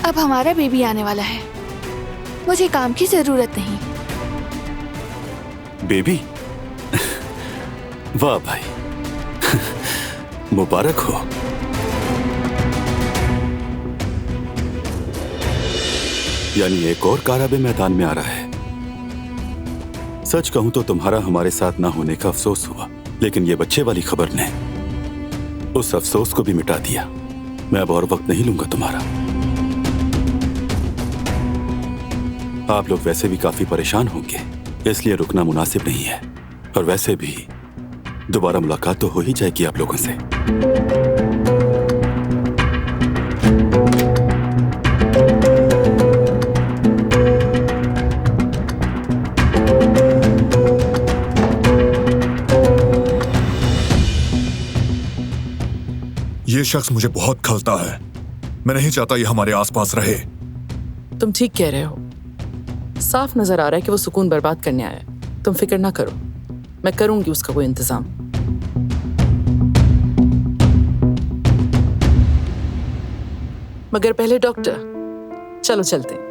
अब हमारा बेबी आने वाला है, मुझे काम की जरूरत नहीं। बेबी? वाह भाई, मुबारक हो। यानी एक और कारआबे मैदान में आ रहा है। सच कहूं तो तुम्हारा हमारे साथ ना होने का अफसोस हुआ, लेकिन ये बच्चे वाली खबर ने उस अफसोस को भी मिटा दिया। मैं अब और वक्त नहीं लूंगा तुम्हारा। आप लोग वैसे भी काफी परेशान होंगे, इसलिए रुकना मुनासिब नहीं है। और वैसे भी दोबारा मुलाकात तो हो ही जाएगी आप लोगों से। ये शख्स मुझे बहुत खलता है। मैं नहीं चाहता ये हमारे आसपास रहे। तुम ठीक कह रहे हो। साफ नजर आ रहा है कि वो सुकून बर्बाद करने आया है। तुम फिक्र ना करो, मैं करूंगी उसका कोई इंतजाम। मगर पहले डॉक्टर, चलो चलते हैं।